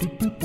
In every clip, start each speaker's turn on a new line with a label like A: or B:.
A: Everyone,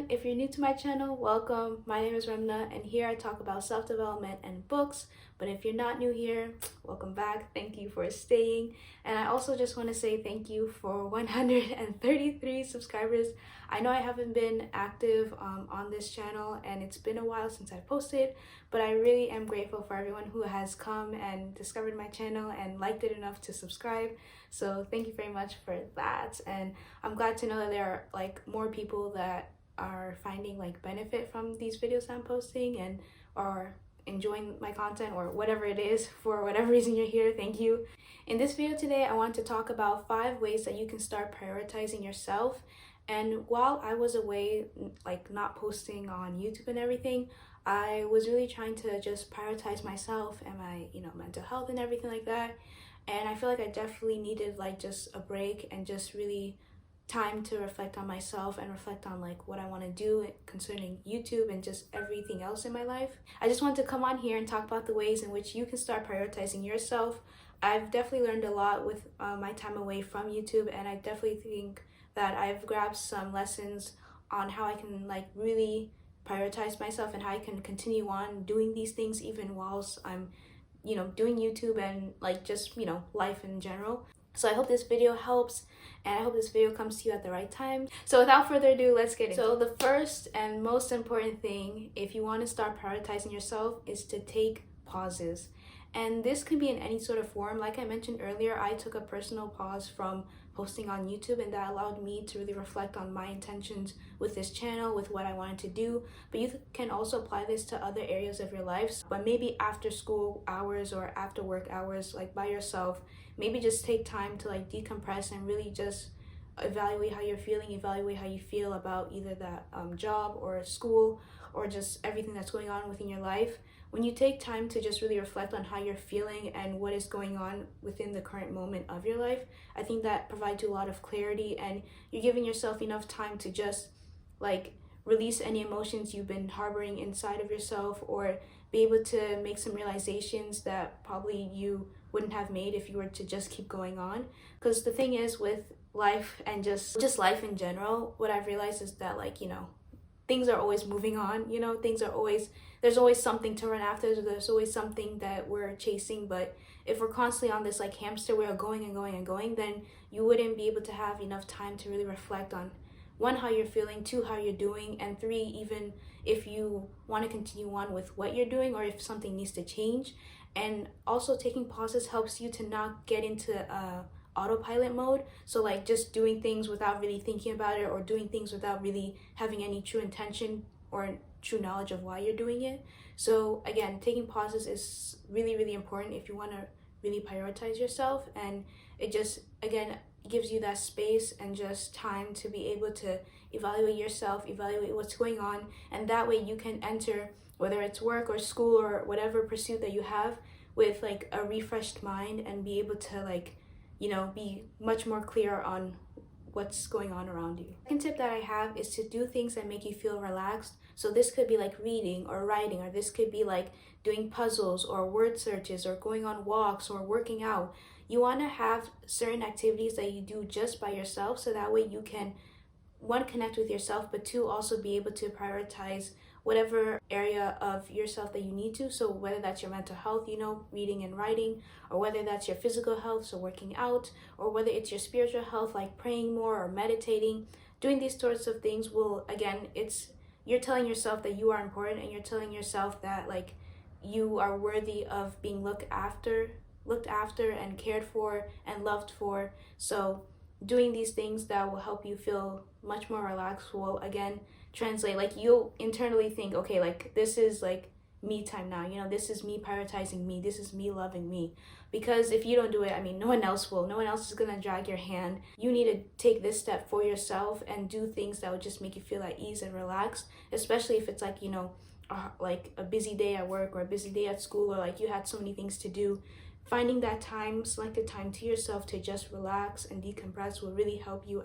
A: if you're new to my channel, welcome. My name is Remna and here I talk about self-development and books. But if you're not new here, welcome back. Thank you for staying. And I also just want to say thank you for 133 subscribers. I know I haven't been active on this channel and it's been a while since I posted, but I really am grateful for everyone who has come and discovered my channel and liked it enough to subscribe. So thank you very much for that. And I'm glad to know that there are like more people that are finding like benefit from these videos I'm posting and are enjoying my content or whatever it is. For whatever reason you're here, thank you. In this video today, I want to talk about 5 ways that you can start prioritizing yourself. And while I was away, like not posting on YouTube and everything, I was really trying to just prioritize myself and my, mental health and everything like that. And I feel like I definitely needed like just a break and just really time to reflect on myself and reflect on like what I want to do concerning YouTube and just everything else in my life. I just want to come on here and talk about the ways in which you can start prioritizing yourself. I've definitely learned a lot with my time away from YouTube, and I definitely think that I've grabbed some lessons on how I can like really prioritize myself and how I can continue on doing these things even whilst I'm doing YouTube and like just life in general. So I hope this video helps, and I hope this video comes to you at the right time. So without further ado, let's get into it. So the first and most important thing if you want to start prioritizing yourself is to take pauses. And this can be in any sort of form. Like I mentioned earlier, I took a personal pause from posting on YouTube, and that allowed me to really reflect on my intentions with this channel, with what I wanted to do. But you can also apply this to other areas of your life, but maybe after school hours or after work hours, like by yourself. Maybe just take time to like decompress and really just evaluate how you're feeling, evaluate how you feel about either that job or school or just everything that's going on within your life. When you take time to just really reflect on how you're feeling and what is going on within the current moment of your life, I think that provides you a lot of clarity, and you're giving yourself enough time to just like release any emotions you've been harboring inside of yourself, or be able to make some realizations that probably you wouldn't have made if you were to just keep going on. Because the thing is with life and just life in general, what I've realized is that things are always moving on. There's always something to run after, there's always something that we're chasing. But if we're constantly on this like hamster wheel going and going and going, then you wouldn't be able to have enough time to really reflect on 1, how you're feeling, 2, how you're doing, and 3, even if you want to continue on with what you're doing or if something needs to change. And also taking pauses helps you to not get into autopilot mode, so like just doing things without really thinking about it, or doing things without really having any true intention or true knowledge of why you're doing it. So again, taking pauses is really, really important if you want to really prioritize yourself, and it just again gives you that space and just time to be able to evaluate yourself, evaluate what's going on, and that way you can enter, whether it's work or school or whatever pursuit that you have, with like a refreshed mind and be able to like be much more clear on what's going on around you. The second tip that I have is to do things that make you feel relaxed. So this could be like reading or writing, or this could be like doing puzzles or word searches or going on walks or working out. You want to have certain activities that you do just by yourself, so that way you can, 1, connect with yourself, but 2, also be able to prioritize whatever area of yourself that you need to. So whether that's your mental health, reading and writing, or whether that's your physical health, so working out, or whether it's your spiritual health, like praying more or meditating. Doing these sorts of things will, again, you're telling yourself that you are important, and you're telling yourself that like you are worthy of being looked after and cared for and loved for. So doing these things that will help you feel much more relaxed will again translate, like you'll internally think, okay, like this is like me time now, this is me prioritizing me, this is me loving me. Because if you don't do it, no one else will. No one else is gonna drag your hand. You need to take this step for yourself and do things that would just make you feel at ease and relaxed, especially if it's like like a busy day at work or a busy day at school, or like you had so many things to do. Finding that time, selected time to yourself to just relax and decompress will really help you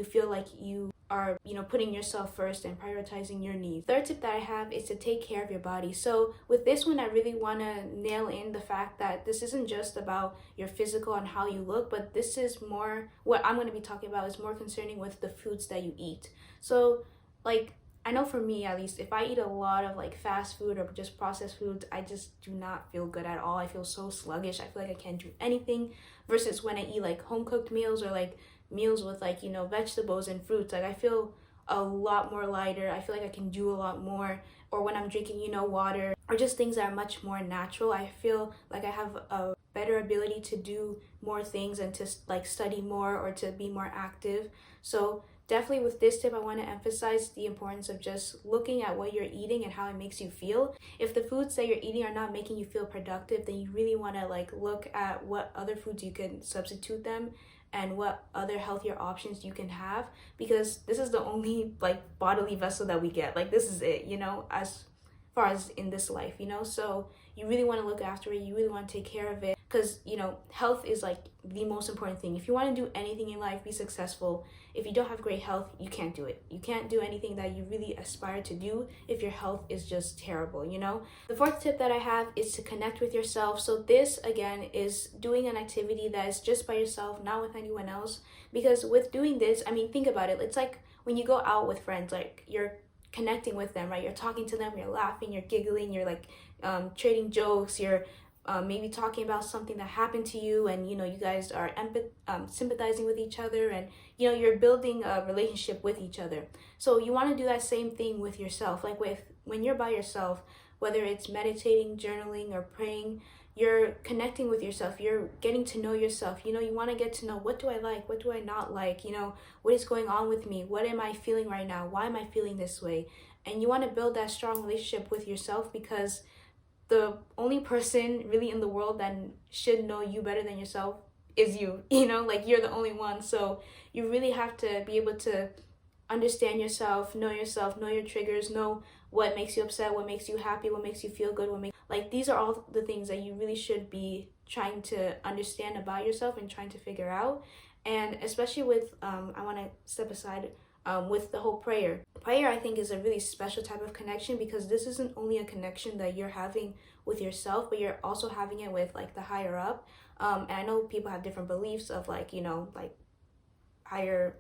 A: feel like you are, putting yourself first and prioritizing your needs. Third tip that I have is to take care of your body. So with this one, I really want to nail in the fact that this isn't just about your physical and how you look, but this is more, what I'm going to be talking about is more concerning with the foods that you eat. So like, I know for me at least, if I eat a lot of like fast food or just processed foods, I just do not feel good at all. I feel so sluggish. I feel like I can't do anything, versus when I eat like home cooked meals or like meals with like, vegetables and fruits. Like I feel a lot more lighter. I feel like I can do a lot more. Or when I'm drinking, water or just things that are much more natural, I feel like I have a better ability to do more things and to like study more or to be more active. So definitely with this tip, I want to emphasize the importance of just looking at what you're eating and how it makes you feel. If the foods that you're eating are not making you feel productive, then you really want to like look at what other foods you can substitute them and what other healthier options you can have, because this is the only like bodily vessel that we get. Like this is it, as far as in this life, so you really want to look after it. You really want to take care of it, because health is like the most important thing. If you want to do anything in life, be successful, if you don't have great health, you can't do it. You can't do anything that you really aspire to do if your health is just terrible. The fourth tip that I have is to connect with yourself. So this again is doing an activity that is just by yourself, not with anyone else. Because with doing this, I mean, think about it, it's like when you go out with friends, like you're connecting with them, right? You're talking to them, you're laughing, you're giggling, you're like trading jokes, you're maybe talking about something that happened to you, and you guys are sympathizing with each other, and you're building a relationship with each other. So you want to do that same thing with yourself. Like when you're by yourself, whether it's meditating, journaling, or praying, you're connecting with yourself. You're getting to know yourself. You want to get to know, what do I like, what do I not like, what is going on with me, what am I feeling right now, why am I feeling this way? And you want to build that strong relationship with yourself, because the only person really in the world that should know you better than yourself is you. Like you're the only one. So you really have to be able to understand yourself, know your triggers, know what makes you upset, what makes you happy, what makes you feel good, like these are all the things that you really should be trying to understand about yourself and trying to figure out. And especially with I want to step aside with the whole prayer. Prayer, I think, is a really special type of connection, because this isn't only a connection that you're having with yourself, but you're also having it with like the higher up. And I know people have different beliefs of like, like higher,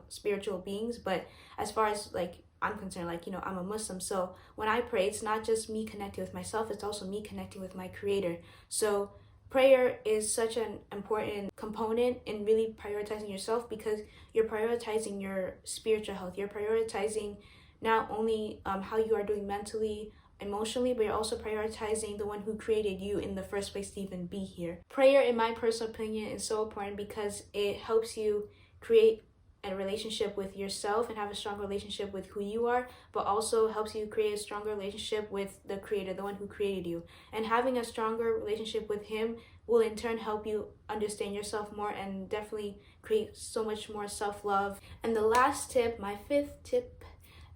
A: spiritual beings. But as far as like I'm concerned, like, I'm a Muslim. So when I pray, it's not just me connecting with myself, it's also me connecting with my creator. So prayer is such an important component in really prioritizing yourself, because you're prioritizing your spiritual health. You're prioritizing not only how you are doing mentally, emotionally, but you're also prioritizing the one who created you in the first place to even be here. Prayer, in my personal opinion, is so important because it helps you create a relationship with yourself and have a strong relationship with who you are, but also helps you create a stronger relationship with the creator, the one who created you. And having a stronger relationship with him will in turn help you understand yourself more and definitely create so much more self-love. And the last tip, my fifth tip,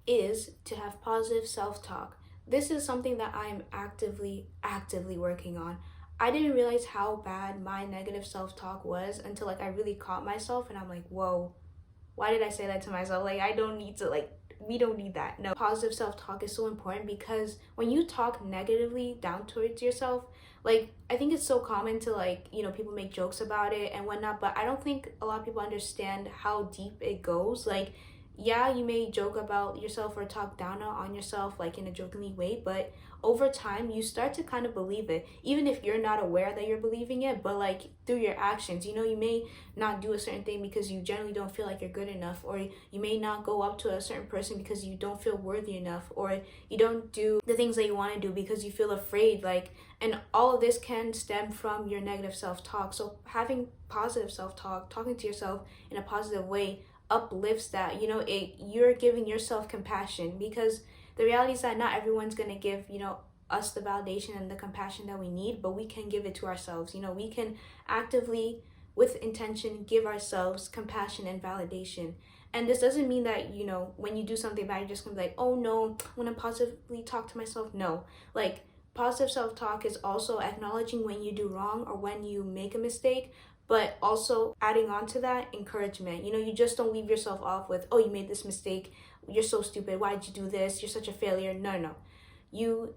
A: is to have positive self-talk. This is something that I'm actively working on. I didn't realize how bad my negative self-talk was until like I really caught myself, and I'm like, whoa, why did I say that to myself? Like, I don't need to, like, we don't need that. No, positive self-talk is so important, because when you talk negatively down towards yourself, like, I think it's so common to like, people make jokes about it and whatnot, but I don't think a lot of people understand how deep it goes. Like, yeah, you may joke about yourself or talk down on yourself like in a jokingly way, but over time you start to kind of believe it, even if you're not aware that you're believing it. But like through your actions, you may not do a certain thing because you generally don't feel like you're good enough, or you may not go up to a certain person because you don't feel worthy enough, or you don't do the things that you want to do because you feel afraid. Like, and all of this can stem from your negative self-talk. So having positive self-talk, talking to yourself in a positive way, uplifts that. You're giving yourself compassion, because the reality is that not everyone's going to give us the validation and the compassion that we need, but we can give it to ourselves. We can actively, with intention, give ourselves compassion and validation. And this doesn't mean that when you do something bad, you're just gonna be like, oh no, I'm gonna positively talk to myself. No, like positive self-talk is also acknowledging when you do wrong or when you make a mistake, but also adding on to that, encouragement. You know, you just don't leave yourself off with, oh, you made this mistake, you're so stupid, why did you do this, you're such a failure. No. You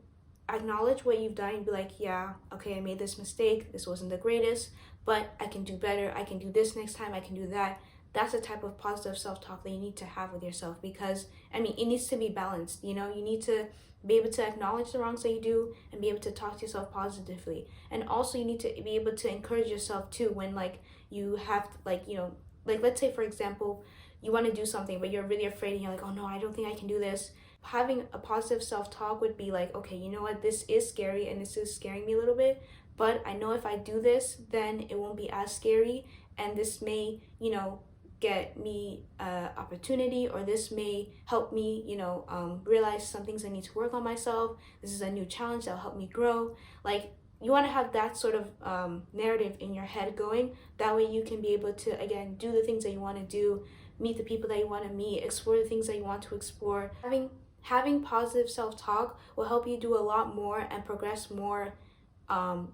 A: acknowledge what you've done and be like, yeah, okay, I made this mistake, this wasn't the greatest, but I can do better, I can do this next time, I can do that. That's the type of positive self-talk that you need to have with yourself, because I mean, it needs to be balanced. You know, you need to be able to acknowledge the wrongs that you do and be able to talk to yourself positively. And also you need to be able to encourage yourself too when like you have like, you know, like let's say for example, you want to do something but you're really afraid and you're like, oh no, I don't think I can do this. Having a positive self-talk would be like, okay, you know what, this is scary and this is scaring me a little bit, but I know if I do this, then it won't be as scary, and this may, you know, get me opportunity, or this may help me, you know, realize some things I need to work on myself. This is a new challenge that'll help me grow. Like, you want to have that sort of narrative in your head going. That way you can be able to, again, do the things that you want to do, meet the people that you want to meet, explore the things that you want to explore. Having positive self-talk will help you do a lot more and progress more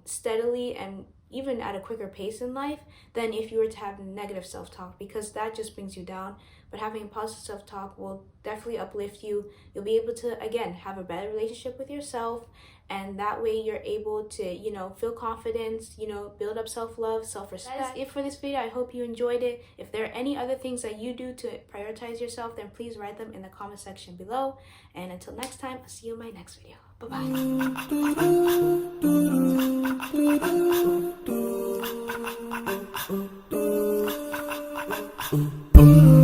A: steadily and even at a quicker pace in life than if you were to have negative self-talk, because that just brings you down. But having positive self-talk will definitely uplift you. You'll be able to, again, have a better relationship with yourself, and that way you're able to, you know, feel confidence, you know, build up self-love, self-respect. That's it for this video. I hope you enjoyed it. If there are any other things that you do to prioritize yourself, then please write them in the comment section below. And until next time, I'll see you in my next video. Bye-bye.